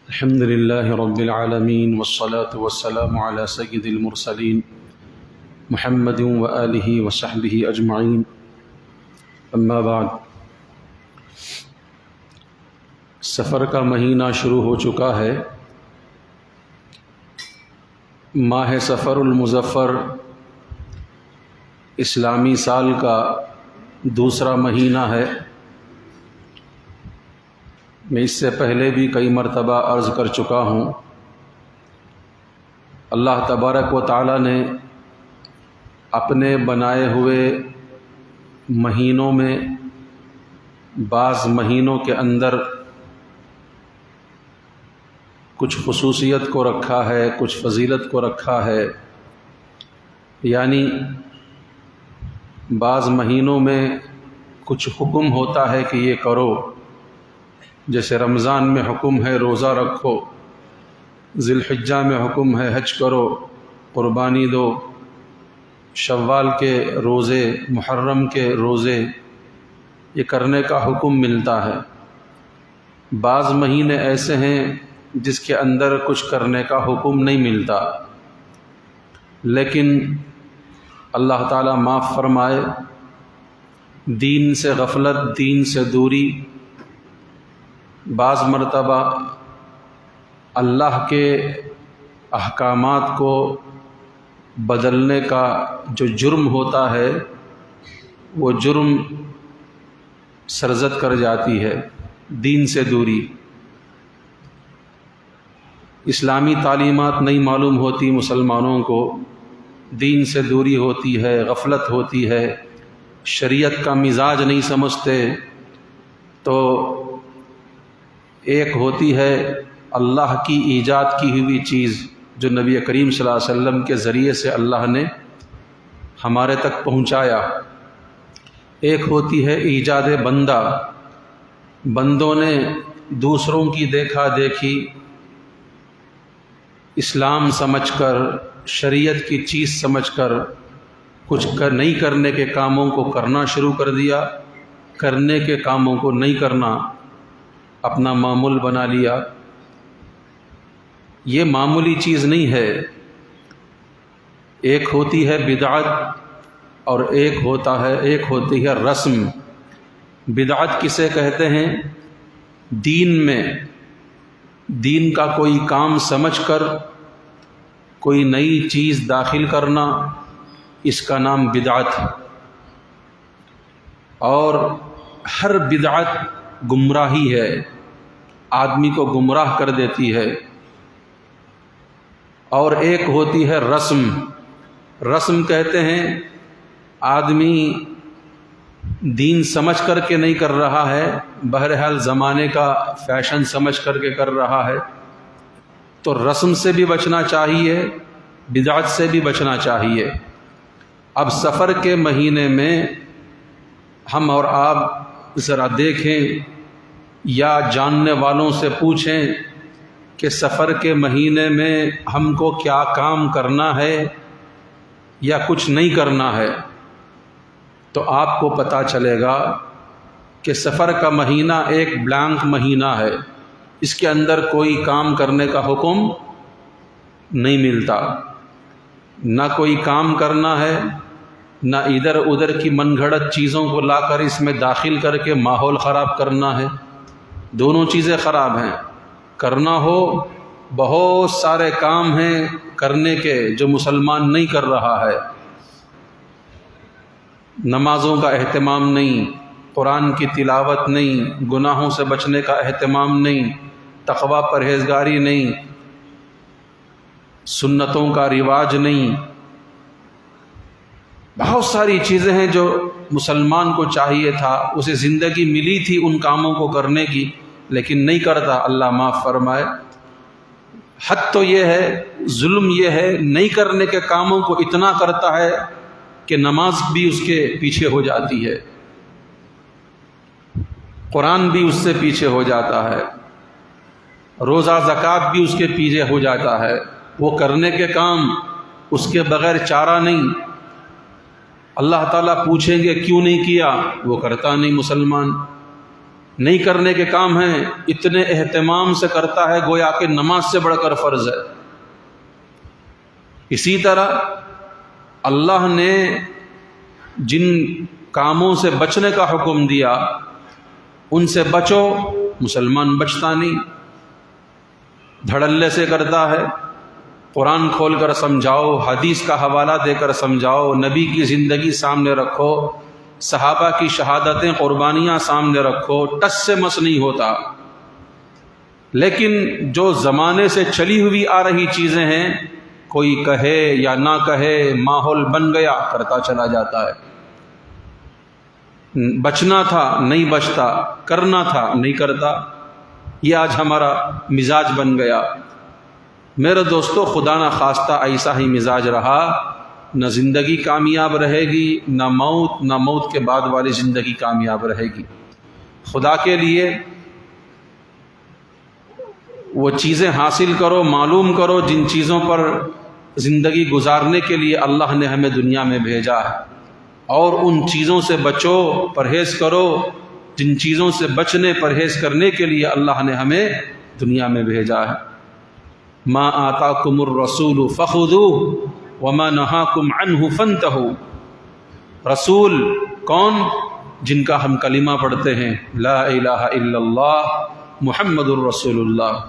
الحمد لله رب العالمين والصلاة والسلام على سيد المرسلين محمد وآله وصحبه أجمعين اما بعد۔ سفر کا مہینہ شروع ہو چکا ہے۔ ماہ سفر المظفر اسلامی سال کا دوسرا مہینہ ہے۔ میں اس سے پہلے بھی کئی مرتبہ عرض کر چکا ہوں، اللہ تبارک و تعالی نے اپنے بنائے ہوئے مہینوں میں بعض مہینوں کے اندر کچھ خصوصیت کو رکھا ہے، کچھ فضیلت کو رکھا ہے۔ یعنی بعض مہینوں میں کچھ حکم ہوتا ہے کہ یہ کرو، جیسے رمضان میں حکم ہے روزہ رکھو، ذی الحجہ میں حکم ہے حج کرو، قربانی دو، شوال کے روزے، محرم کے روزے، یہ کرنے کا حکم ملتا ہے۔ بعض مہینے ایسے ہیں جس کے اندر کچھ کرنے کا حکم نہیں ملتا، لیکن اللہ تعالیٰ معاف فرمائے، دین سے غفلت، دین سے دوری، بعض مرتبہ اللہ کے احکامات کو بدلنے کا جو جرم ہوتا ہے وہ جرم سرزد کر جاتی ہے، دین سے دوری۔ اسلامی تعلیمات نہیں معلوم ہوتی مسلمانوں کو، دین سے دوری ہوتی ہے، غفلت ہوتی ہے، شریعت کا مزاج نہیں سمجھتے۔ تو ایک ہوتی ہے اللہ کی ایجاد کی ہوئی چیز جو نبی کریم صلی اللہ علیہ وسلم کے ذریعے سے اللہ نے ہمارے تک پہنچایا، ایک ہوتی ہے ایجاد بندہ، بندوں نے دوسروں کی دیکھا دیکھی اسلام سمجھ کر، شریعت کی چیز سمجھ کر کچھ نہیں کرنے کے کاموں کو کرنا شروع کر دیا، کرنے کے کاموں کو نہیں کرنا اپنا معمول بنا لیا۔ یہ معمولی چیز نہیں ہے۔ ایک ہوتی ہے بدعت اور ایک ہوتی ہے رسم۔ بدعت کسے کہتے ہیں؟ دین میں دین کا کوئی کام سمجھ کر کوئی نئی چیز داخل کرنا، اس کا نام بدعت ہے۔ اور ہر بدعت گمراہی ہے، آدمی کو گمراہ کر دیتی ہے۔ اور ایک ہوتی ہے رسم۔ رسم کہتے ہیں آدمی دین سمجھ کر کے نہیں کر رہا ہے، بہرحال زمانے کا فیشن سمجھ کر کے کر رہا ہے۔ تو رسم سے بھی بچنا چاہیے، بدعت سے بھی بچنا چاہیے۔ اب سفر کے مہینے میں ہم اور آپ ذرا دیکھیں یا جاننے والوں سے پوچھیں کہ سفر کے مہینے میں ہم کو کیا کام کرنا ہے یا کچھ نہیں کرنا ہے، تو آپ کو پتہ چلے گا کہ سفر کا مہینہ ایک بلانک مہینہ ہے، اس کے اندر کوئی کام کرنے کا حکم نہیں ملتا، نہ کوئی کام کرنا ہے، نہ ادھر ادھر کی من گھڑت چیزوں کو لا کر اس میں داخل کر کے ماحول خراب کرنا ہے۔ دونوں چیزیں خراب ہیں۔ کرنا ہو، بہت سارے کام ہیں کرنے کے جو مسلمان نہیں کر رہا ہے۔ نمازوں کا اہتمام نہیں، قرآن کی تلاوت نہیں، گناہوں سے بچنے کا اہتمام نہیں، تقوی پرہیزگاری نہیں، سنتوں کا رواج نہیں۔ بہت ساری چیزیں ہیں جو مسلمان کو چاہیے تھا، اسے زندگی ملی تھی ان کاموں کو کرنے کی، لیکن نہیں کرتا۔ اللہ معاف فرمائے۔ حد تو یہ ہے، ظلم یہ ہے، نہیں کرنے کے کاموں کو اتنا کرتا ہے کہ نماز بھی اس کے پیچھے ہو جاتی ہے، قرآن بھی اس سے پیچھے ہو جاتا ہے، روزہ زکوٰۃ بھی اس کے پیچھے ہو جاتا ہے۔ وہ کرنے کے کام اس کے بغیر چارہ نہیں۔ اللہ تعالیٰ پوچھیں گے کیوں نہیں کیا، وہ کرتا نہیں مسلمان۔ نہیں کرنے کے کام ہیں اتنے اہتمام سے کرتا ہے گویا کہ نماز سے بڑھ کر فرض ہے۔ اسی طرح اللہ نے جن کاموں سے بچنے کا حکم دیا ان سے بچو، مسلمان بچتا نہیں، دھڑلے سے کرتا ہے۔ قرآن کھول کر سمجھاؤ، حدیث کا حوالہ دے کر سمجھاؤ، نبی کی زندگی سامنے رکھو، صحابہ کی شہادتیں قربانیاں سامنے رکھو، ٹس سے مس نہیں ہوتا۔ لیکن جو زمانے سے چلی ہوئی آ رہی چیزیں ہیں، کوئی کہے یا نہ کہے، ماحول بن گیا، کرتا چلا جاتا ہے۔ بچنا تھا نہیں بچتا، کرنا تھا نہیں کرتا، یہ آج ہمارا مزاج بن گیا۔ میرے دوستو، خدا نہ خواستہ ایسا ہی مزاج رہا، نہ زندگی کامیاب رہے گی، نہ موت کے بعد والی زندگی کامیاب رہے گی۔ خدا کے لیے وہ چیزیں حاصل کرو، معلوم کرو جن چیزوں پر زندگی گزارنے کے لیے اللہ نے ہمیں دنیا میں بھیجا ہے، اور ان چیزوں سے بچو، پرہیز کرو جن چیزوں سے بچنے پرہیز کرنے کے لیے اللہ نے ہمیں دنیا میں بھیجا ہے۔ ما آتاکم الرسول فخذوہ وما نہاکم عنہ فانتہوا۔ رسول کون؟ جن کا ہم کلمہ پڑھتے ہیں، لا الہ الا اللہ محمد الرسول اللہ،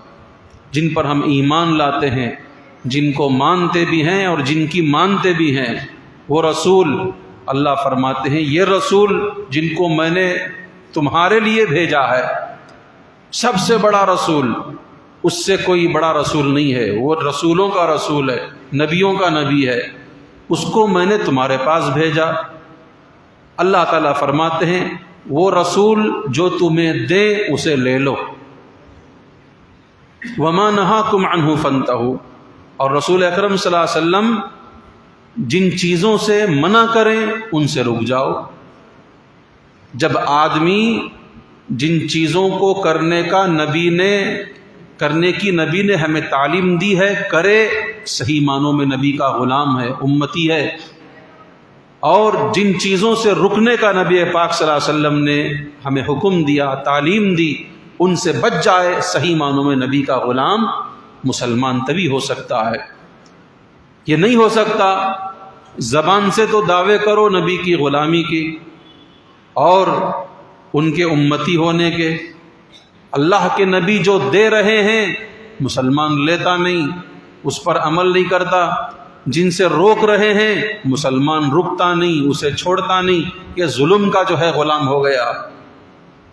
جن پر ہم ایمان لاتے ہیں، جن کو مانتے بھی ہیں اور جن کی مانتے بھی ہیں، وہ رسول اللہ فرماتے ہیں یہ رسول جن کو میں نے تمہارے لیے بھیجا ہے، سب سے بڑا رسول، اس سے کوئی بڑا رسول نہیں ہے، وہ رسولوں کا رسول ہے، نبیوں کا نبی ہے، اس کو میں نے تمہارے پاس بھیجا۔ اللہ تعالیٰ فرماتے ہیں وہ رسول جو تمہیں دے اسے لے لو، وما نہاکم عنہ فانتہوا، اور رسول اکرم صلی اللہ علیہ وسلم جن چیزوں سے منع کریں ان سے رک جاؤ۔ جب آدمی جن چیزوں کو کرنے کی نبی نے ہمیں تعلیم دی ہے کرے، صحیح معنوں میں نبی کا غلام ہے، امتی ہے، اور جن چیزوں سے رکنے کا نبی پاک صلی اللہ علیہ وسلم نے ہمیں حکم دیا، تعلیم دی، ان سے بچ جائے، صحیح معنوں میں نبی کا غلام مسلمان تبھی ہو سکتا ہے۔ یہ نہیں ہو سکتا زبان سے تو دعوے کرو نبی کی غلامی کی اور ان کے امتی ہونے کے، اللہ کے نبی جو دے رہے ہیں مسلمان لیتا نہیں، اس پر عمل نہیں کرتا، جن سے روک رہے ہیں مسلمان رکتا نہیں، اسے چھوڑتا نہیں، یہ ظلم کا جو ہے غلام ہو گیا،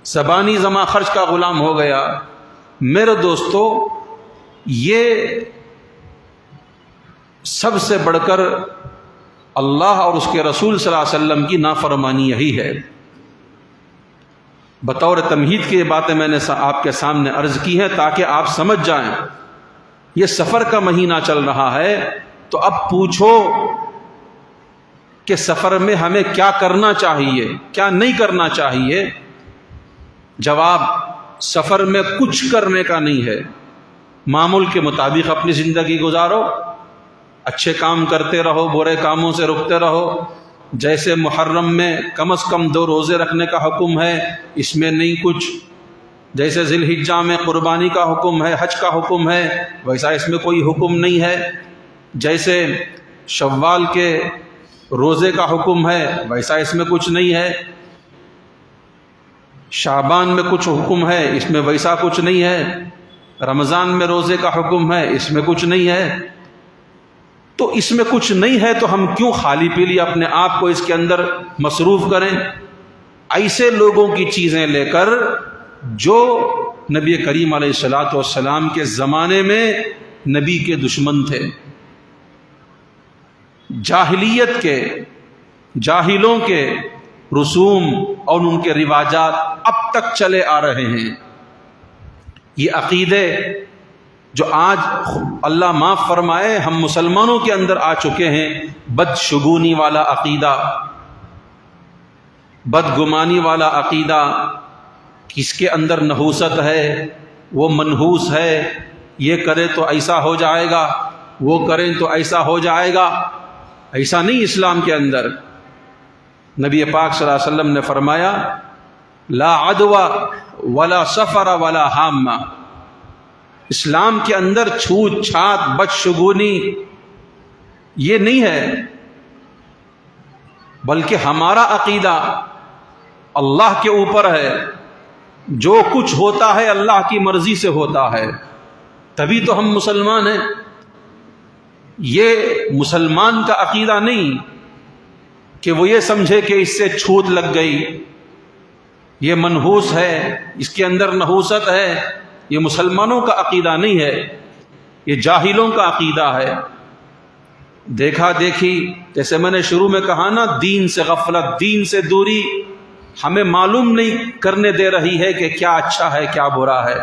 زبانی زما خرچ کا غلام ہو گیا۔ میرے دوستو، یہ سب سے بڑھ کر اللہ اور اس کے رسول صلی اللہ علیہ وسلم کی نافرمانی یہی ہے۔ بطور تمہید کی یہ باتیں میں نے آپ کے سامنے عرض کی ہیں تاکہ آپ سمجھ جائیں۔ یہ سفر کا مہینہ چل رہا ہے، تو اب پوچھو کہ سفر میں ہمیں کیا کرنا چاہیے، کیا نہیں کرنا چاہیے؟ جواب سفر میں کچھ کرنے کا نہیں ہے، معمول کے مطابق اپنی زندگی گزارو، اچھے کام کرتے رہو، برے کاموں سے رکتے رہو۔ جیسے محرم میں کم از کم 2 روزے رکھنے کا حکم ہے، اس میں نہیں کچھ، جیسے ذی الحجہ میں قربانی کا حکم ہے، حج کا حکم ہے، ویسا اس میں کوئی حکم نہیں ہے۔ جیسے شوال کے روزے کا حکم ہے، ویسا اس میں کچھ نہیں ہے۔ شعبان میں کچھ حکم ہے، اس میں ویسا کچھ نہیں ہے۔ رمضان میں روزے کا حکم ہے، اس میں کچھ نہیں ہے۔ تو اس میں کچھ نہیں ہے تو ہم کیوں خالی پیلی اپنے آپ کو اس کے اندر مصروف کریں؟ ایسے لوگوں کی چیزیں لے کر جو نبی کریم علیہ الصلوۃ والسلام کے زمانے میں نبی کے دشمن تھے، جاہلیت کے، جاہلوں کے رسوم اور ان کے رواجات اب تک چلے آ رہے ہیں۔ یہ عقیدے جو آج اللہ معاف فرمائے ہم مسلمانوں کے اندر آ چکے ہیں، بدشگونی والا عقیدہ، بدگمانی والا عقیدہ، کس کے اندر نحوست ہے، وہ منحوس ہے، یہ کرے تو ایسا ہو جائے گا، وہ کریں تو ایسا ہو جائے گا۔ ایسا نہیں اسلام کے اندر۔ نبی پاک صلی اللہ علیہ وسلم نے فرمایا لا عدوہ ولا سفر ولا حامہ. اسلام کے اندر چھوت چھات بدشگونی یہ نہیں ہے، بلکہ ہمارا عقیدہ اللہ کے اوپر ہے. جو کچھ ہوتا ہے اللہ کی مرضی سے ہوتا ہے، تبھی تو ہم مسلمان ہیں. یہ مسلمان کا عقیدہ نہیں کہ وہ یہ سمجھے کہ اس سے چھوت لگ گئی، یہ منحوس ہے، اس کے اندر نحوست ہے. یہ مسلمانوں کا عقیدہ نہیں ہے، یہ جاہلوں کا عقیدہ ہے. دیکھا دیکھی، جیسے میں نے شروع میں کہا نا، دین سے غفلت، دین سے دوری ہمیں معلوم نہیں کرنے دے رہی ہے کہ کیا اچھا ہے کیا برا ہے،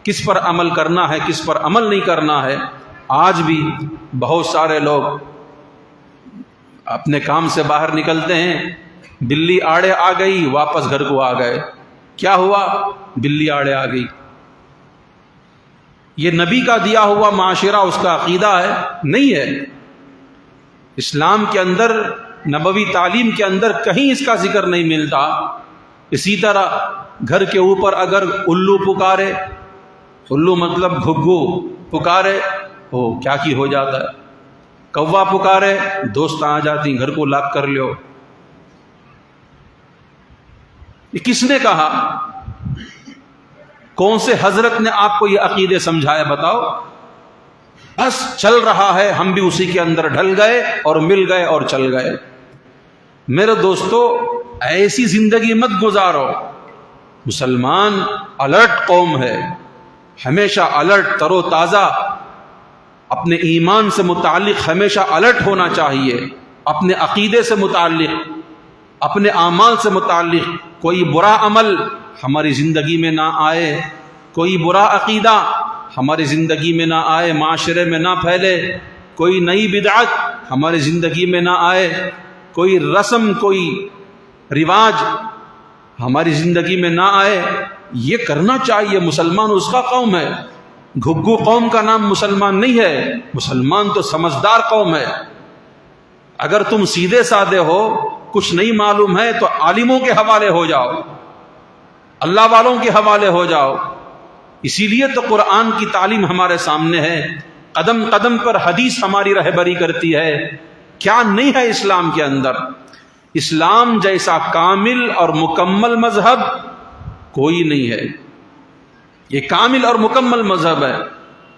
کس پر عمل کرنا ہے کس پر عمل نہیں کرنا ہے. آج بھی بہت سارے لوگ اپنے کام سے باہر نکلتے ہیں، بلی آڑے آ گئی، واپس گھر کو آ گئے. کیا ہوا؟ بلی آڑے آ گئی. یہ نبی کا دیا ہوا معاشرہ، اس کا عقیدہ ہے؟ نہیں ہے. اسلام کے اندر، نبوی تعلیم کے اندر کہیں اس کا ذکر نہیں ملتا. اسی طرح گھر کے اوپر اگر الو پکارے، الو مطلب گھگو پکارے، ہو کیا کی ہو جاتا ہے. کوا پکارے، دوست آ جاتی، گھر کو لاک کر لو. یہ کس نے کہا؟ کون سے حضرت نے آپ کو یہ عقیدے سمجھایا؟ بتاؤ. بس چل رہا ہے، ہم بھی اسی کے اندر ڈھل گئے اور مل گئے اور چل گئے. میرے دوستو، ایسی زندگی مت گزارو. مسلمان الرٹ قوم ہے، ہمیشہ الرٹ، تر و تازہ، اپنے ایمان سے متعلق ہمیشہ الرٹ ہونا چاہیے. اپنے عقیدے سے متعلق، اپنے اعمال سے متعلق کوئی برا عمل ہماری زندگی میں نہ آئے، کوئی برا عقیدہ ہماری زندگی میں نہ آئے، معاشرے میں نہ پھیلے. کوئی نئی بدعت ہماری زندگی میں نہ آئے، کوئی رسم، کوئی رواج ہماری زندگی میں نہ آئے. یہ کرنا چاہیے. مسلمان اس کا قوم ہے. گھگو قوم کا نام مسلمان نہیں ہے. مسلمان تو سمجھدار قوم ہے. اگر تم سیدھے سادے ہو، کچھ نہیں معلوم ہے، تو عالموں کے حوالے ہو جاؤ، اللہ والوں کے حوالے ہو جاؤ. اسی لیے تو قرآن کی تعلیم ہمارے سامنے ہے، قدم قدم پر حدیث ہماری رہبری کرتی ہے. کیا نہیں ہے اسلام کے اندر؟ اسلام جیسا کامل اور مکمل مذہب کوئی نہیں ہے. یہ کامل اور مکمل مذہب ہے.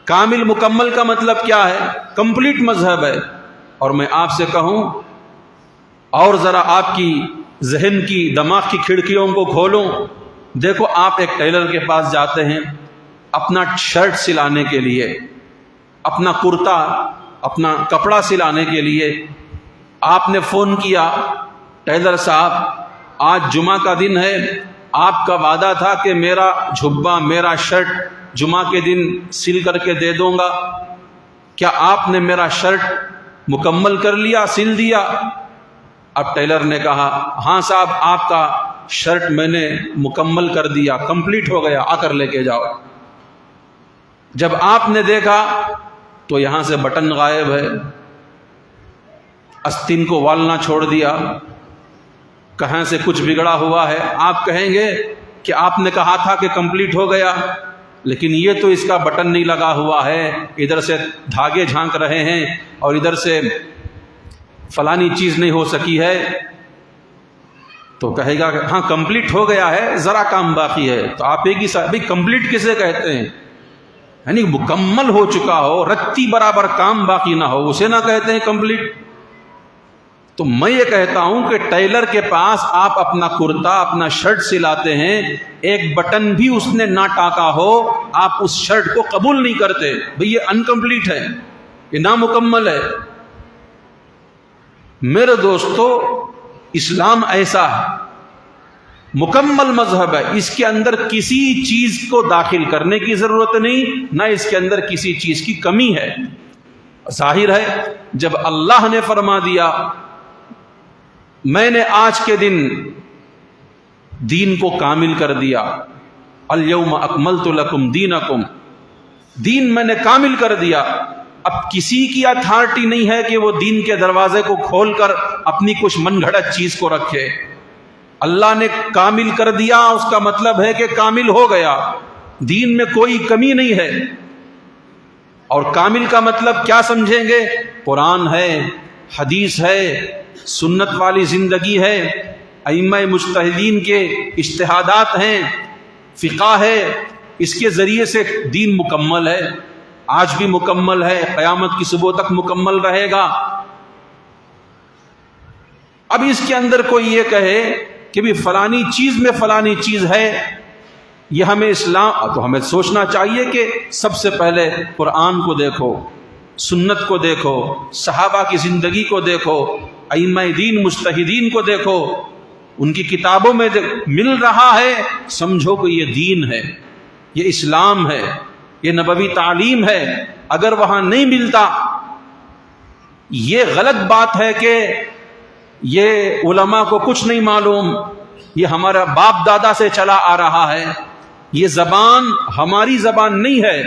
کامل مکمل کا مطلب کیا ہے؟ کمپلیٹ مذہب ہے. اور میں آپ سے کہوں، اور ذرا آپ کی ذہن کی، دماغ کی کھڑکیوں کو کھولوں. دیکھو، آپ ایک ٹیلر کے پاس جاتے ہیں اپنا شرٹ سلانے کے لیے، اپنا کرتا، اپنا کپڑا سلانے کے لیے. آپ نے فون کیا، ٹیلر صاحب آج جمعہ کا دن ہے، آپ کا وعدہ تھا کہ میرا جھبا، میرا شرٹ جمعہ کے دن سل کر کے دے دوں گا. کیا آپ نے میرا شرٹ مکمل کر لیا، سل دیا؟ اب ٹیلر نے کہا، ہاں صاحب، آپ کا شرٹ میں نے مکمل کر دیا، کمپلیٹ ہو گیا، آ کر لے کے جاؤ. جب آپ نے دیکھا تو یہاں سے بٹن غائب ہے، استن کو والنا چھوڑ دیا، کہاں سے کچھ بگڑا ہوا ہے. آپ کہیں گے کہ آپ نے کہا تھا کہ کمپلیٹ ہو گیا، لیکن یہ تو اس کا بٹن نہیں لگا ہوا ہے، ادھر سے دھاگے جھانک رہے ہیں اور ادھر سے فلانی چیز نہیں ہو سکی ہے. تو کہے گا کہ ہاں کمپلیٹ ہو گیا ہے، ذرا کام باقی ہے. تو آپ ایک ہی صاحب، بھائی کمپلیٹ کسے کہتے ہیں؟ یعنی مکمل ہو چکا ہو، رتی برابر کام باقی نہ ہو، اسے نہ کہتے ہیں کمپلیٹ. تو میں یہ کہتا ہوں کہ ٹیلر کے پاس آپ اپنا کرتا، اپنا شرٹ سلاتے ہیں، ایک بٹن بھی اس نے نہ ٹاکا ہو، آپ اس شرٹ کو قبول نہیں کرتے. بھئی یہ انکمپلیٹ ہے، یہ نامکمل ہے. میرے دوستو، اسلام ایسا ہے، مکمل مذہب ہے. اس کے اندر کسی چیز کو داخل کرنے کی ضرورت نہیں، نہ اس کے اندر کسی چیز کی کمی ہے. ظاہر ہے جب اللہ نے فرما دیا میں نے آج کے دن دین کو کامل کر دیا، الیوم اکملت لکم دینکم، دین میں نے کامل کر دیا. اب کسی کی اتھارٹی نہیں ہے کہ وہ دین کے دروازے کو کھول کر اپنی کچھ من گھڑت چیز کو رکھے. اللہ نے کامل کر دیا اس کا مطلب ہے کہ کامل ہو گیا، دین میں کوئی کمی نہیں ہے۔ اور کامل کا مطلب کیا سمجھیں گے؟ قرآن ہے، حدیث ہے، سنت والی زندگی ہے، ائمہ مجتہدین کے اجتہادات ہیں، فقہ ہے، اس کے ذریعے سے دین مکمل ہے، آج بھی مکمل ہے، قیامت کی صبح تک مکمل رہے گا۔ اب اس کے اندر کوئی یہ کہے کہ بھی فلانی چیز میں فلانی چیز ہے، یہ ہمیں اسلام، تو ہمیں سوچنا چاہیے کہ سب سے پہلے قرآن کو دیکھو، سنت کو دیکھو، صحابہ کی زندگی کو دیکھو، ائمہ دین مجتہدین کو دیکھو، ان کی کتابوں میں مل رہا ہے، سمجھو کہ یہ دین ہے، یہ اسلام ہے، یہ نبوی تعلیم ہے۔ اگر وہاں نہیں ملتا، یہ غلط بات ہے کہ یہ علماء کو کچھ نہیں معلوم، یہ ہمارا باپ دادا سے چلا آ رہا ہے، یہ زبان ہماری زبان نہیں ہے۔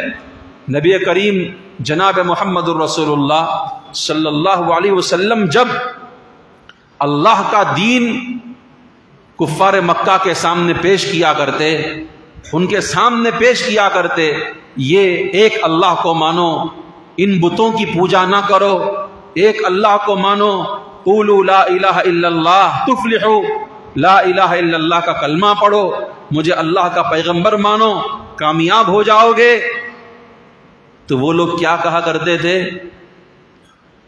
نبی کریم جناب محمد الرسول اللہ صلی اللہ علیہ وسلم جب اللہ کا دین کفار مکہ کے سامنے پیش کیا کرتے، ان کے سامنے پیش کیا کرتے، یہ ایک اللہ کو مانو، ان بتوں کی پوجا نہ کرو، ایک اللہ کو مانو، قولوا لا الہ الا اللہ تفلحوا، لا الہ الا اللہ کا کلمہ پڑھو، مجھے اللہ کا پیغمبر مانو، کامیاب ہو جاؤ گے۔ تو وہ لوگ کیا کہا کرتے تھے؟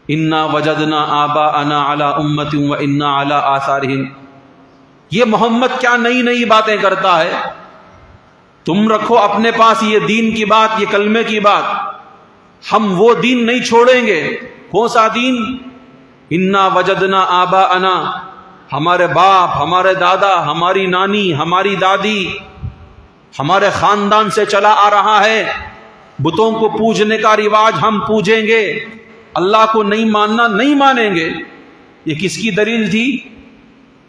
انا وجدنا آباءنا علی امۃ وانا علی آثارہم۔ یہ محمد کیا نئی نئی باتیں کرتا ہے؟ تم رکھو اپنے پاس یہ دین کی بات، یہ کلمے کی بات، ہم وہ دین نہیں چھوڑیں گے۔ کون سا دین؟ انا وجدنا آباءنا، ہمارے باپ، ہمارے دادا، ہماری نانی، ہماری دادی، ہمارے خاندان سے چلا آ رہا ہے، بتوں کو پوجنے کا رواج ہم پوجیں گے، اللہ کو نہیں ماننا نہیں مانیں گے۔ یہ کس کی دلیل تھی؟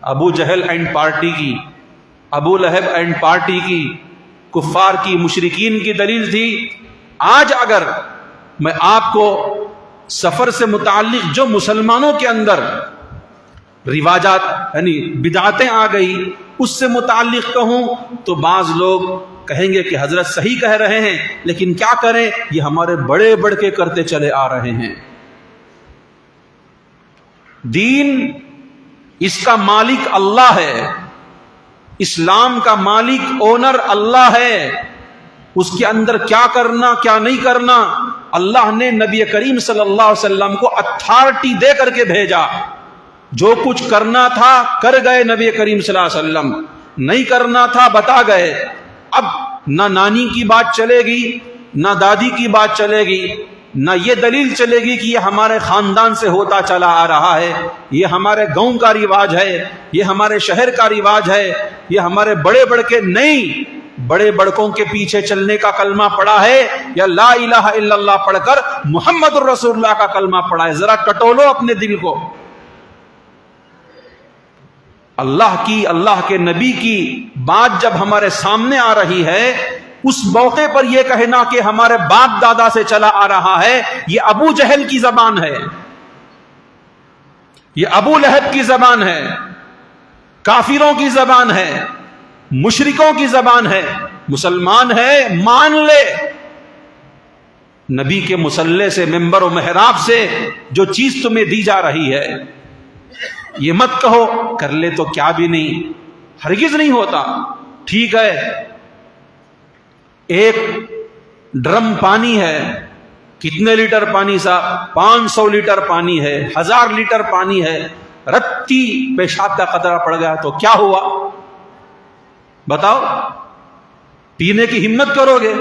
ابو جہل اینڈ پارٹی کی، ابو لہب اینڈ پارٹی کی، کفار کی، مشرکین کی دلیل تھی۔ آج اگر میں آپ کو سفر سے متعلق جو مسلمانوں کے اندر رواجات یعنی بدعتیں آ گئی اس سے متعلق کہوں تو بعض لوگ کہیں گے کہ حضرت صحیح کہہ رہے ہیں، لیکن کیا کریں، یہ ہمارے بڑے بڑھ کے کرتے چلے آ رہے ہیں۔ دین اس کا مالک اللہ ہے، اسلام کا مالک اونر اللہ ہے، اس کے اندر کیا کرنا کیا نہیں کرنا اللہ نے نبی کریم صلی اللہ علیہ وسلم کو اتھارٹی دے کر کے بھیجا۔ جو کچھ کرنا تھا کر گئے نبی کریم صلی اللہ علیہ وسلم، نہیں کرنا تھا بتا گئے۔ اب نہ نانی کی بات چلے گی، نہ دادی کی بات چلے گی، نہ یہ دلیل چلے گی کہ یہ ہمارے خاندان سے ہوتا چلا آ رہا ہے، یہ ہمارے گاؤں کا رواج ہے، یہ ہمارے شہر کا رواج ہے، یہ ہمارے بڑے بڑکے نہیں، بڑے بڑکوں کے پیچھے چلنے کا کلمہ پڑا ہے یا لا الہ الا اللہ پڑھ کر محمد الرسول اللہ کا کلمہ پڑا ہے؟ ذرا ٹٹولو اپنے دل کو۔ اللہ کی، اللہ کے نبی کی بات جب ہمارے سامنے آ رہی ہے، اس موقع پر یہ کہنا کہ ہمارے باپ دادا سے چلا آ رہا ہے، یہ ابو جہل کی زبان ہے، یہ ابو لہب کی زبان ہے، کافروں کی زبان ہے، مشرکوں کی زبان ہے۔ مسلمان ہے مان لے، نبی کے مصلی سے، ممبر و محراب سے جو چیز تمہیں دی جا رہی ہے، یہ مت کہو کر لے تو کیا بھی نہیں، ہرگز نہیں ہوتا۔ ٹھیک ہے، ایک ڈرم پانی ہے، کتنے لیٹر پانی صاحب؟ 500 لیٹر پانی ہے، 1000 لیٹر پانی ہے، رتی پیشاب کا قطرہ پڑ گیا تو کیا ہوا؟ بتاؤ، پینے کی ہمت کرو گے؟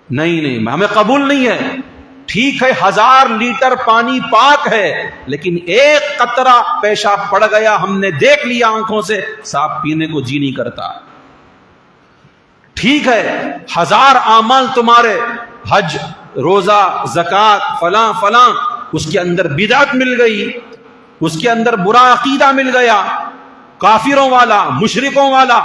نہیں، ہمیں قبول نہیں ہے۔ ٹھیک ہے 1000 لیٹر پانی پاک ہے، لیکن ایک قطرہ پیشاب پڑ گیا، ہم نے دیکھ لیا آنکھوں سے، صاحب پینے کو جی نہیں کرتا۔ ٹھیک ہے 1000 اعمال تمہارے، حج، روزہ، زکوٰۃ، فلاں فلاں، اس کے اندر بدعت مل گئی، اس کے اندر برا عقیدہ مل گیا، کافروں والا، مشرکوں والا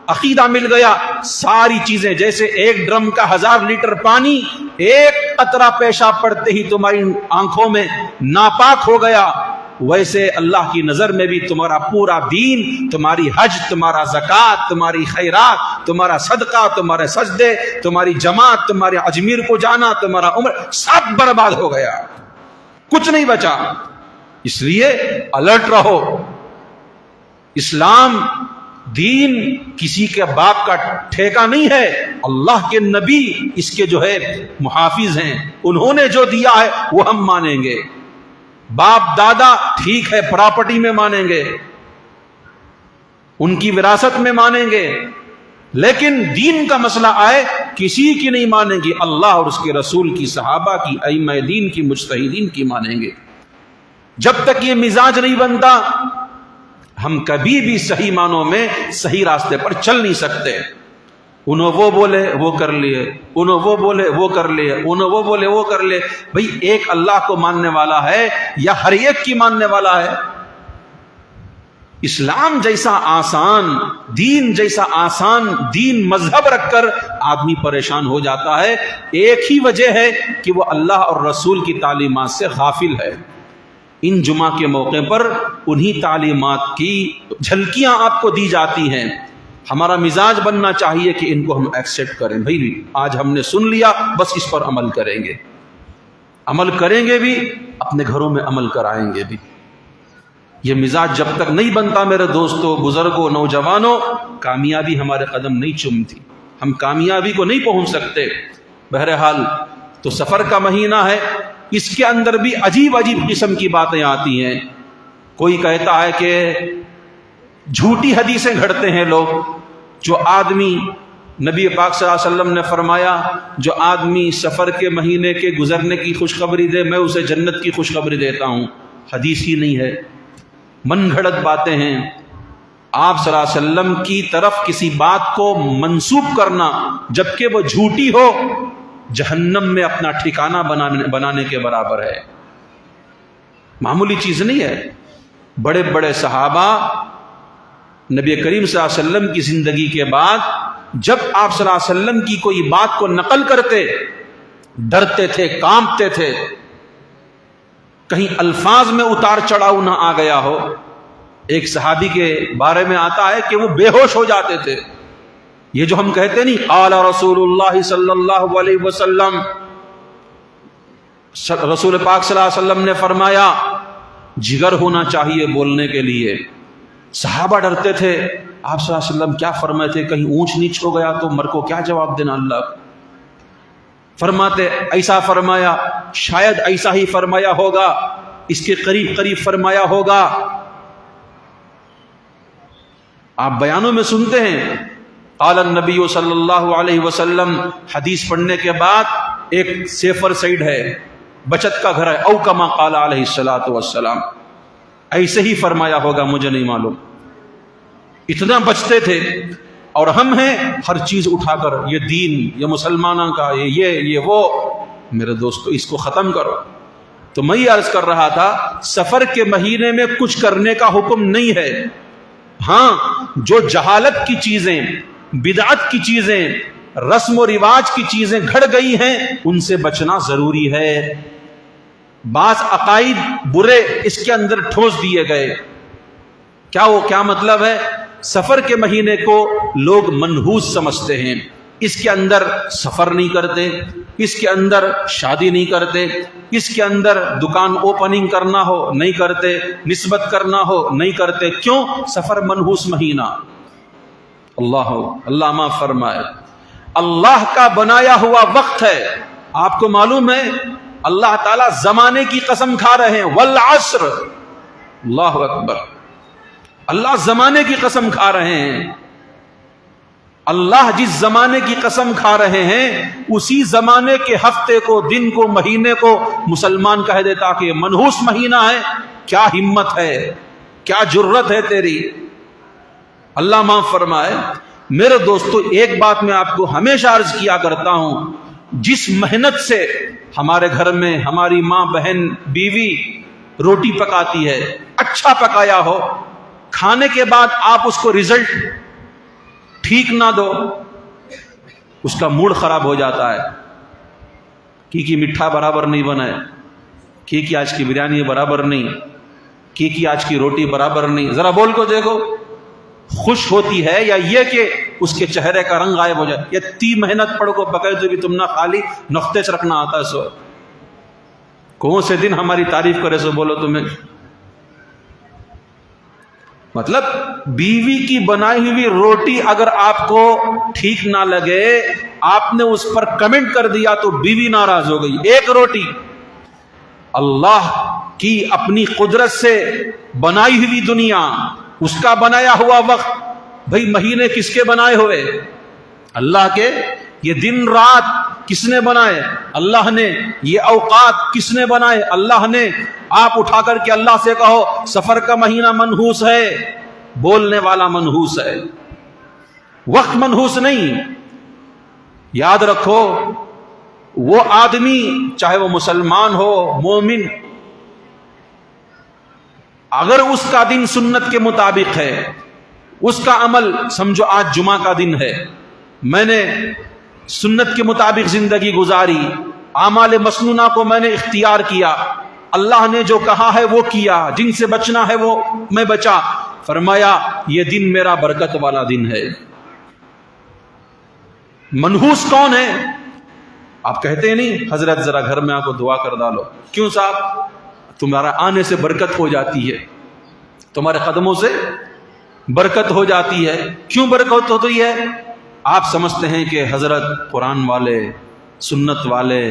عقیدہ مل گیا، ساری چیزیں جیسے ایک ڈرم کا 1000 لیٹر پانی، ایک قطرہ پیشاب پڑتے ہی تمہاری آنکھوں میں ناپاک ہو گیا، ویسے اللہ کی نظر میں بھی تمہارا پورا دین، تمہاری حج، تمہارا زکوٰۃ، تمہاری خیرات، تمہارا صدقہ، تمہارے سجدے، تمہاری جماعت، تمہارے اجمیر کو جانا، تمہارا عمر، سب برباد ہو گیا، کچھ نہیں بچا۔ اس لیے الرٹ رہو۔ اسلام دین کسی کے باپ کا ٹھیکہ نہیں ہے، اللہ کے نبی اس کے جو ہے محافظ ہیں، انہوں نے جو دیا ہے وہ ہم مانیں گے۔ باپ دادا ٹھیک ہے، پراپرٹی میں مانیں گے، ان کی وراثت میں مانیں گے، لیکن دین کا مسئلہ آئے کسی کی نہیں مانیں گے، اللہ اور اس کے رسول کی، صحابہ کی، ائمہ دین کی، مجتہدین کی مانیں گے۔ جب تک یہ مزاج نہیں بنتا ہم کبھی بھی صحیح معنوں میں صحیح راستے پر چل نہیں سکتے۔ انہوں وہ بولے وہ کر لیے، انہوں وہ بولے وہ کر لیے، انہوں وہ بولے وہ کر لیے۔ بھئی ایک اللہ کو ماننے والا ہے یا ہر ایک کی ماننے والا ہے؟ اسلام جیسا آسان دین، جیسا آسان دین مذہب رکھ کر آدمی پریشان ہو جاتا ہے، ایک ہی وجہ ہے کہ وہ اللہ اور رسول کی تعلیمات سے غافل ہے۔ ان جمعہ کے موقع پر انہی تعلیمات کی جھلکیاں آپ کو دی جاتی ہیں۔ ہمارا مزاج بننا چاہیے کہ ان کو ہم ایکسیپٹ کریں، بھائی آج ہم نے سن لیا، بس اس پر عمل کریں گے، عمل کریں گے بھی، اپنے گھروں میں عمل کرائیں گے بھی۔ یہ مزاج جب تک نہیں بنتا میرے دوستوں، بزرگوں، نوجوانوں، کامیابی ہمارے قدم نہیں چومتی، ہم کامیابی کو نہیں پہنچ سکتے۔ بہرحال تو سفر کا مہینہ ہے، اس کے اندر بھی عجیب عجیب قسم کی باتیں آتی ہیں۔ کوئی کہتا ہے کہ جھوٹی حدیثیں گھڑتے ہیں لوگ، جو آدمی، نبی پاک صلی اللہ علیہ وسلم نے فرمایا جو آدمی سفر کے مہینے کے گزرنے کی خوشخبری دے میں اسے جنت کی خوشخبری دیتا ہوں۔ حدیث ہی نہیں ہے، من گھڑت باتیں ہیں۔ آپ صلی اللہ علیہ وسلم کی طرف کسی بات کو منسوب کرنا جبکہ وہ جھوٹی ہو، جہنم میں اپنا ٹھکانہ بنانے کے برابر ہے، معمولی چیز نہیں ہے۔ بڑے بڑے صحابہ نبی کریم صلی اللہ علیہ وسلم کی زندگی کے بعد جب آپ صلی اللہ علیہ وسلم کی کوئی بات کو نقل کرتے، ڈرتے تھے، کانپتے تھے، کہیں الفاظ میں اتار چڑھاؤ نہ آ گیا ہو۔ ایک صحابی کے بارے میں آتا ہے کہ وہ بے ہوش ہو جاتے تھے۔ یہ جو ہم کہتے نہیں قال رسول اللہ صلی اللہ علیہ وسلم، رسول پاک صلی اللہ علیہ وسلم نے فرمایا، جگر ہونا چاہیے بولنے کے لیے۔ صحابہ ڈرتے تھے، آپ صلی اللہ علیہ وسلم کیا فرمائے تھے، کہیں اونچ نیچ ہو گیا تو مر کو کیا جواب دینا اللہ۔ فرماتے ایسا فرمایا، شاید ایسا ہی فرمایا ہوگا، اس کے قریب قریب فرمایا ہوگا۔ آپ بیانوں میں سنتے ہیں قال النبی صلی اللہ علیہ وسلم، حدیث پڑھنے کے بعد ایک سیفر سائڈ ہے، بچت کا گھر ہے، او کما قال علیہ الصلوۃ والسلام، ایسے ہی فرمایا ہوگا، مجھے نہیں معلوم۔ اتنا بچتے تھے، اور ہم ہیں ہر چیز اٹھا کر یہ دین، یہ مسلمانوں کا، یہ وہ۔ میرے دوستو اس کو ختم کرو۔ تو میں یہ عرض کر رہا تھا، سفر کے مہینے میں کچھ کرنے کا حکم نہیں ہے، ہاں جو جہالت کی چیزیں، بدعت کی چیزیں، رسم و رواج کی چیزیں گھڑ گئی ہیں ان سے بچنا ضروری ہے۔ بعض عقائد برے اس کے اندر ٹھوس دیے گئے۔ کیا مطلب ہے؟ سفر کے مہینے کو لوگ منحوس سمجھتے ہیں، اس کے اندر سفر نہیں کرتے، اس کے اندر شادی نہیں کرتے، اس کے اندر دکان اوپننگ کرنا ہو نہیں کرتے، نسبت کرنا ہو نہیں کرتے۔ کیوں؟ سفر منحوس مہینہ۔ اللہ معاف فرمائے، اللہ کا بنایا ہوا وقت ہے۔ آپ کو معلوم ہے اللہ تعالیٰ زمانے کی قسم کھا رہے ہیں، والعصر، اللہ اکبر، اللہ زمانے کی قسم کھا رہے ہیں۔ اللہ جس زمانے کی قسم کھا رہے ہیں اسی زمانے کے ہفتے کو، دن کو، مہینے کو مسلمان کہہ دیتا کہ منحوس مہینہ ہے۔ کیا ہمت ہے، کیا جرت ہے تیری! اللہ معاف فرمائے۔ میرے دوستو ایک بات میں آپ کو ہمیشہ عرض کیا کرتا ہوں، جس محنت سے ہمارے گھر میں ہماری ماں، بہن، بیوی روٹی پکاتی ہے، اچھا پکایا ہو، کھانے کے بعد آپ اس کو رزلٹ ٹھیک نہ دو، اس کا موڈ خراب ہو جاتا ہے، کی مٹھا برابر نہیں بنا ہے، کی آج کی بریانی برابر نہیں، کی آج کی روٹی برابر نہیں. ذرا بول کو دیکھو, خوش ہوتی ہے یا یہ کہ اس کے چہرے کا رنگ غائب ہو جائے؟ یہ تی محنت پڑھ کو پکڑ تو بھی تم نہ خالی نقطے سے رکھنا آتا ہے. سو کون سے دن ہماری تعریف کرے سو بولو تمہیں. مطلب بیوی کی بنائی ہوئی روٹی اگر آپ کو ٹھیک نہ لگے, آپ نے اس پر کمنٹ کر دیا تو بیوی ناراض ہو گئی. ایک روٹی اللہ کی اپنی قدرت سے بنائی ہوئی دنیا, اس کا بنایا ہوا وقت. بھئی مہینے کس کے بنائے ہوئے؟ اللہ کے. یہ دن رات کس نے بنائے؟ اللہ نے. یہ اوقات کس نے بنائے؟ اللہ نے. آپ اٹھا کر کے اللہ سے کہو سفر کا مہینہ منحوس ہے, بولنے والا منحوس ہے, وقت منحوس نہیں. یاد رکھو وہ آدمی چاہے وہ مسلمان ہو مومن, اگر اس کا دن سنت کے مطابق ہے, اس کا عمل سمجھو آج جمعہ کا دن ہے, میں نے سنت کے مطابق زندگی گزاری, اعمال مسنونہ کو میں نے اختیار کیا, اللہ نے جو کہا ہے وہ کیا, جن سے بچنا ہے وہ میں بچا, فرمایا یہ دن میرا برکت والا دن ہے. منحوس کون ہے؟ آپ کہتے ہیں نہیں حضرت ذرا گھر میں آ کو دعا کر ڈالو. کیوں صاحب؟ تمہارا آنے سے برکت ہو جاتی ہے, تمہارے قدموں سے برکت ہو جاتی ہے. کیوں برکت ہوتی ہے؟ آپ سمجھتے ہیں کہ حضرت قرآن والے, سنت والے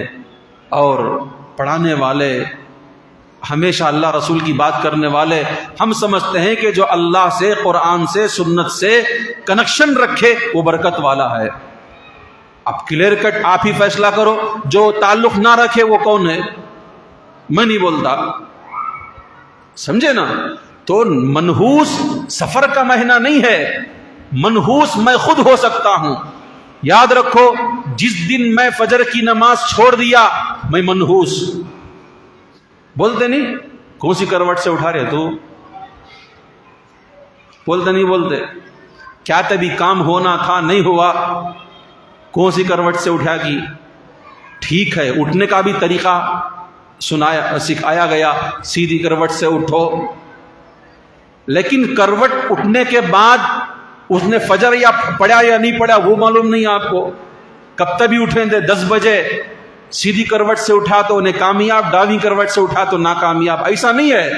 اور پڑھانے والے, ہمیشہ اللہ رسول کی بات کرنے والے, ہم سمجھتے ہیں کہ جو اللہ سے, قرآن سے, سنت سے کنیکشن رکھے وہ برکت والا ہے. اب کلیئر کٹ آپ ہی فیصلہ کرو, جو تعلق نہ رکھے وہ کون ہے؟ میں نہیں بولتا, سمجھے نا. تو منحوس سفر کا مہینہ نہیں ہے, منحوس میں خود ہو سکتا ہوں. یاد رکھو جس دن میں فجر کی نماز چھوڑ دیا میں منحوس. بولتے نہیں کون سی کروٹ سے اٹھا رہے تو بولتے نہیں بولتے, کیا تبھی کام ہونا تھا نہیں ہوا, کون سی کروٹ سے اٹھا کی. ٹھیک ہے اٹھنے کا بھی طریقہ سکھایا گیا, سیدھی کروٹ سے اٹھو, لیکن کروٹ اٹھنے کے بعد اس نے فجر یا پڑھا یا نہیں پڑھا وہ معلوم نہیں آپ کو. کب تک بھی اٹھیں تھے 10 بجے, سیدھی کروٹ سے اٹھا تو انہیں کامیاب, ڈاویں کروٹ سے اٹھا تو ناکامیاب. ایسا نہیں ہے.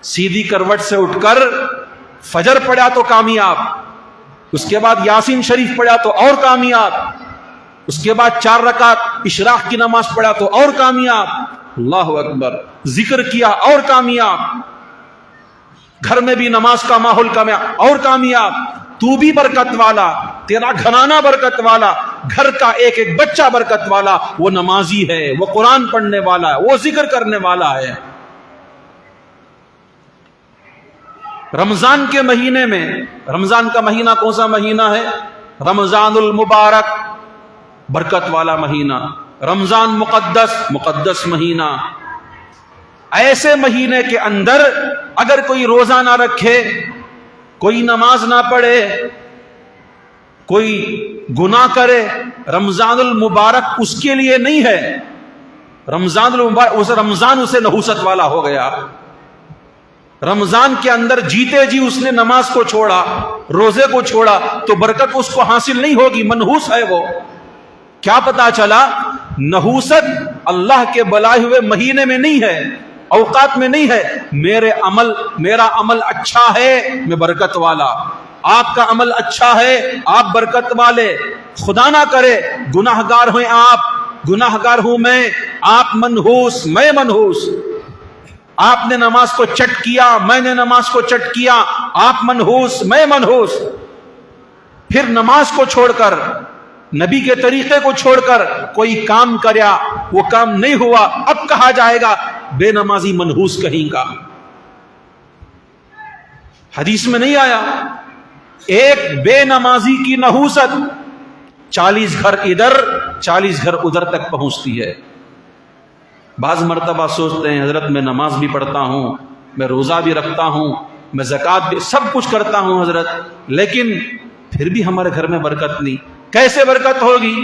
سیدھی کروٹ سے اٹھ کر فجر پڑھا تو کامیاب, اس کے بعد یاسین شریف پڑھا تو اور کامیاب, اس کے بعد 4 رکعت اشراق کی نماز پڑھا تو اور کامیاب. اللہ اکبر. ذکر کیا اور کامیاب, گھر میں بھی نماز کا ماحول کامیاب اور کامیاب. تو بھی برکت والا, تیرا گھرانہ برکت والا, گھر کا ایک ایک بچہ برکت والا. وہ نمازی ہے, وہ قرآن پڑھنے والا ہے, وہ ذکر کرنے والا ہے. رمضان کے مہینے میں, رمضان کا مہینہ کون سا مہینہ ہے؟ رمضان المبارک, برکت والا مہینہ. رمضان مقدس مہینہ. ایسے مہینے کے اندر اگر کوئی روزہ نہ رکھے, کوئی نماز نہ پڑھے, کوئی گناہ کرے, رمضان المبارک اس کے لیے نہیں ہے. رمضان المبارک رمضان اسے نحوست والا ہو گیا. رمضان کے اندر جیتے جی اس نے نماز کو چھوڑا, روزے کو چھوڑا تو برکت اس کو حاصل نہیں ہوگی, منحوس ہے وہ. کیا پتا چلا؟ نحوست اللہ کے بلائے ہوئے مہینے میں نہیں ہے, اوقات میں نہیں ہے. میرا عمل اچھا ہے میں برکت والا, آپ کا عمل اچھا ہے آپ برکت والے. خدا نہ کرے گناہگار ہوئے آپ, گناہگار ہوں میں, آپ منحوس میں منحوس. آپ نے نماز کو چٹ کیا, میں نے نماز کو چٹ کیا, آپ منحوس میں منحوس. پھر نماز کو چھوڑ کر, نبی کے طریقے کو چھوڑ کر کوئی کام کریا, وہ کام نہیں ہوا, اب کہا جائے گا بے نمازی منحوس کہیں کا. حدیث میں نہیں آیا ایک بے نمازی کی نحوست 40 گھر ادھر 40 گھر ادھر تک پہنچتی ہے. بعض مرتبہ سوچتے ہیں حضرت میں نماز بھی پڑھتا ہوں, میں روزہ بھی رکھتا ہوں, میں زکوٰۃ بھی سب کچھ کرتا ہوں حضرت, لیکن پھر بھی ہمارے گھر میں برکت نہیں. کیسے برکت ہوگی؟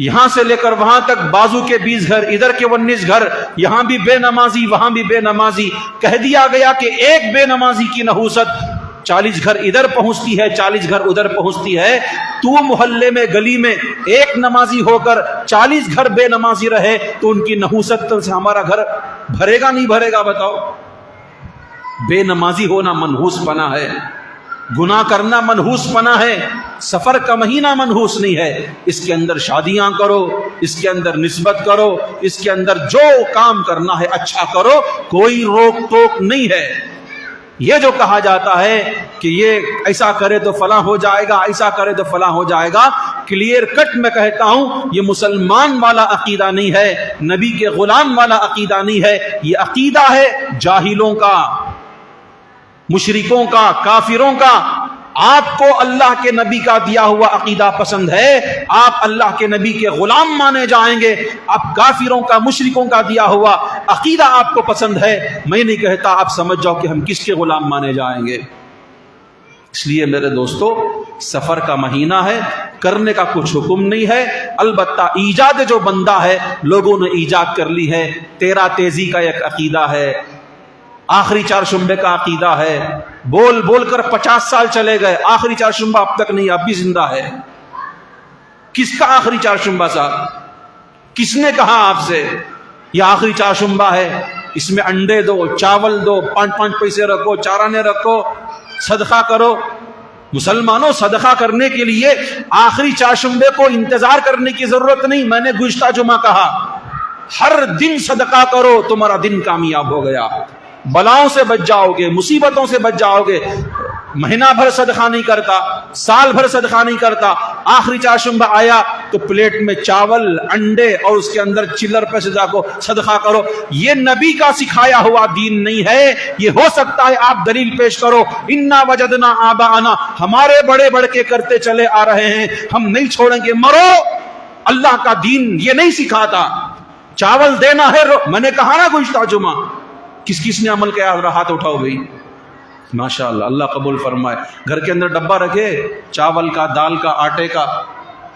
یہاں سے لے کر وہاں تک بازو کے 20 گھر، ادھر کے 19 گھر، یہاں بھی بے نمازی وہاں بھی بے نمازی. کہہ دیا گیا کہ ایک بے نمازی کی نحوست 40 گھر ادھر پہنچتی ہے، 40 گھر ادھر پہنچتی ہے. تو محلے میں گلی میں ایک نمازی ہو کر 40 گھر بے نمازی رہے تو ان کی نحوست سے ہمارا گھر بھرے گا نہیں بھرے گا؟ بتاؤ. بے نمازی ہونا منحوس پنا ہے، گناہ کرنا منحوس پنا ہے. سفر کا مہینہ منحوس نہیں ہے. اس کے اندر شادیاں کرو، اس کے اندر نسبت کرو، اس کے اندر جو کام کرنا ہے اچھا کرو، کوئی روک ٹوک نہیں ہے. یہ جو کہا جاتا ہے کہ یہ ایسا کرے تو فلاں ہو جائے گا، ایسا کرے تو فلاں ہو جائے گا، کلیئر کٹ میں کہتا ہوں یہ مسلمان والا عقیدہ نہیں ہے، نبی کے غلام والا عقیدہ نہیں ہے. یہ عقیدہ ہے جاہلوں کا، مشرکوں کا، کافروں کا. آپ کو اللہ کے نبی کا دیا ہوا عقیدہ پسند ہے، آپ اللہ کے نبی کے غلام مانے جائیں گے. آپ کافروں کا، مشرکوں کا دیا ہوا عقیدہ آپ کو پسند ہے. میں نہیں کہتا آپ سمجھ جاؤ کہ ہم کس کے غلام مانے جائیں گے. اس لیے میرے دوستو، سفر کا مہینہ ہے، کرنے کا کچھ حکم نہیں ہے. البتہ ایجاد جو بندہ ہے، لوگوں نے ایجاد کر لی ہے. تیرا تیزی کا ایک عقیدہ ہے، آخری چار شنبے کا عقیدہ ہے. بول بول کر 50 سال چلے گئے، آخری چار شنبہ اب تک نہیں، اب بھی زندہ ہے. کس کا آخری چار شنبہ صاحب؟ کس نے کہا آپ سے یہ آخری چار شنبہ ہے؟ اس میں انڈے دو، چاول دو، 5 پیسے رکھو، چارانے رکھو، صدقہ کرو. مسلمانوں، صدقہ کرنے کے لیے آخری چار شنبے کو انتظار کرنے کی ضرورت نہیں. میں نے گزشتہ جمعہ کہا ہر دن صدقہ کرو، تمہارا دن کامیاب ہو گیا. بلاؤں سے بچ جاؤ گے، مصیبتوں سے بچ جاؤ گے. مہینہ بھر صدقہ نہیں کرتا، سال بھر صدقہ نہیں کرتا، آخری چار شنبہ آیا تو پلیٹ میں چاول، انڈے اور اس کے اندر چلر پیسے جا کو صدقہ کرو. یہ نبی کا سکھایا ہوا دین نہیں ہے. یہ ہو سکتا ہے آپ دلیل پیش کرو، انا وجدنا آباءنا، ہمارے بڑے بڑھ کے کرتے چلے آ رہے ہیں، ہم نہیں چھوڑیں گے. مرو، اللہ کا دین یہ نہیں سکھاتا. چاول دینا ہے، میں نے کہا نا گزشتہ جمعہ، کس کس نے عمل کیا؟ ہاتھ اٹھاؤ بھائی. ماشاءاللہ، اللہ قبول فرمائے. گھر کے اندر ڈبہ رکھے چاول کا، دال کا، آٹے کا.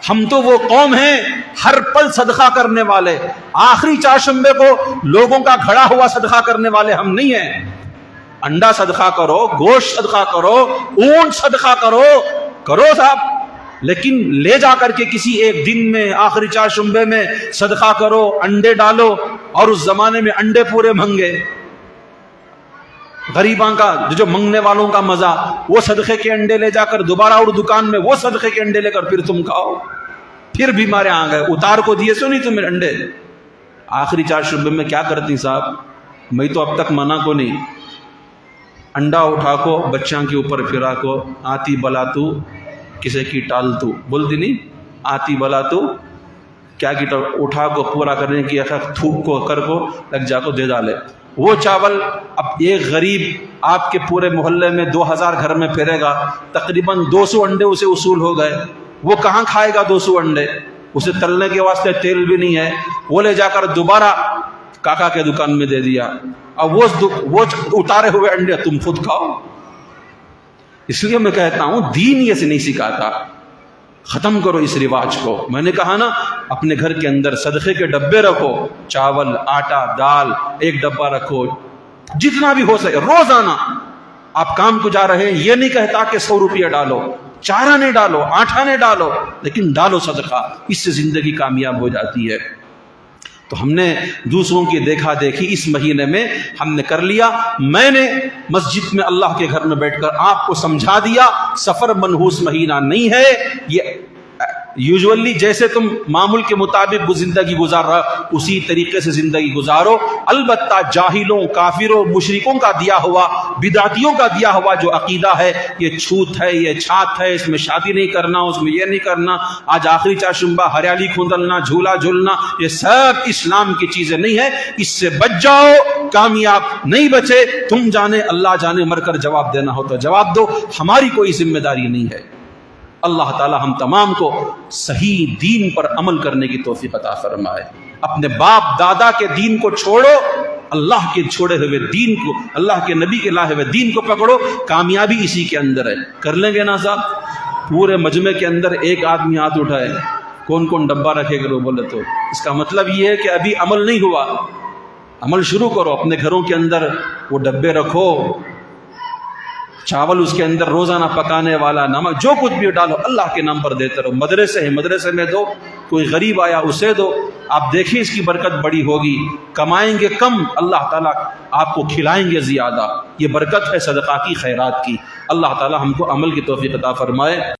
ہم تو وہ قوم ہیں ہر پل صدقہ کرنے والے. آخری چار شنبے کو لوگوں کا گھڑا ہوا صدقہ کرنے والے ہم نہیں ہیں. انڈا صدقہ کرو، گوشت صدقہ کرو، اونٹ صدقہ کرو، کرو صاحب، لیکن لے جا کر کے کسی ایک دن میں آخری چار شنبے میں صدقہ کرو، انڈے ڈالو. اور اس زمانے میں انڈے پورے مہنگے، غریباں کا جو منگنے والوں کا مزہ، وہ صدقے کے انڈے لے جا کر دوبارہ اور دکان میں وہ صدقے کے انڈے لے کر پھر تم کھاؤ. پھر بیمارے آ گئے. اتار کو دیے سو نہیں تمہیں انڈے. آخری چار شنبے میں کیا کرتی صاحب؟ میں تو اب تک منع کو نہیں. انڈا اٹھا کو بچوں کے اوپر پھرا کو، آتی بلا تو کسی کی ٹال تو، بولتی نہیں آتی بلا تو کیا کی ٹال، اٹھا کو پورا کرنے کی تھوک کو کر کو لگ جا کو دے ڈالے. وہ چاول اب ایک غریب آپ کے پورے محلے میں 2000 گھر میں پھیرے گا، تقریباً 200 انڈے اسے وصول ہو گئے. وہ کہاں کھائے گا 200 انڈے؟ اسے تلنے کے واسطے تیل بھی نہیں ہے. وہ لے جا کر دوبارہ کاکا کے دکان میں دے دیا. اب وہ اتارے ہوئے انڈے تم خود کھاؤ. اس لیے میں کہتا ہوں دین یہ سے نہیں سکھاتا. ختم کرو اس رواج کو. میں نے کہا نا اپنے گھر کے اندر صدقے کے ڈبے رکھو، چاول، آٹا، دال، ایک ڈبہ رکھو، جتنا بھی ہو سکے روزانہ. آپ کام کو جا رہے ہیں، یہ نہیں کہتا کہ 100 روپیہ ڈالو، چارانے ڈالو، آٹھانے ڈالو، لیکن ڈالو صدقہ. اس سے زندگی کامیاب ہو جاتی ہے. تو ہم نے دوسروں کی دیکھا دیکھی اس مہینے میں ہم نے کر لیا. میں نے مسجد میں اللہ کے گھر میں بیٹھ کر آپ کو سمجھا دیا سفر منحوس مہینہ نہیں ہے. یہ یوزولی جیسے تم معمول کے مطابق زندگی گزار رہا اسی طریقے سے زندگی گزارو. البتہ جاہلوں، کافروں، مشرکوں کا دیا ہوا، بدعتیوں کا دیا ہوا جو عقیدہ ہے، یہ چھوت ہے، یہ چھات ہے، اس میں شادی نہیں کرنا، اس میں یہ نہیں کرنا، آج آخری چار شنبہ ہریالی کھودلنا، جھولا جھولنا، یہ سب اسلام کی چیزیں نہیں ہے. اس سے بچ جاؤ. کامیاب نہیں بچے تم جانے، اللہ جانے، مر کر جواب دینا ہو تو جواب دو. ہماری کوئی ذمہ داری نہیں ہے. اللہ تعالی ہم تمام کو صحیح دین پر عمل کرنے کی توفیق عطا فرمائے. اپنے باپ دادا کے دین کو چھوڑو، اللہ کے چھوڑے ہوئے دین کو، اللہ کے نبی کے لائے ہوئے دین کو پکڑو. کامیابی اسی کے اندر ہے. کر لیں گے نا صاحب؟ پورے مجمع کے اندر ایک آدمی ہاتھ اٹھائے. کون کون ڈبہ رکھے گا؟ بولے تو اس کا مطلب یہ ہے کہ ابھی عمل نہیں ہوا، عمل شروع کرو، اپنے گھروں کے اندر وہ ڈبے رکھو، چاول اس کے اندر روزانہ پکانے والا، نمک، جو کچھ بھی ڈالو اللہ کے نام پر دیتے رہو۔ مدرسے ہیں، مدرسے میں دو، کوئی غریب آیا اسے دو، آپ دیکھیں اس کی برکت بڑی ہوگی۔ کمائیں گے کم، اللہ تعالیٰ آپ کو کھلائیں گے زیادہ۔ یہ برکت ہے صدقہ کی، خیرات کی۔ اللہ تعالیٰ ہم کو عمل کی توفیق عطا فرمائے۔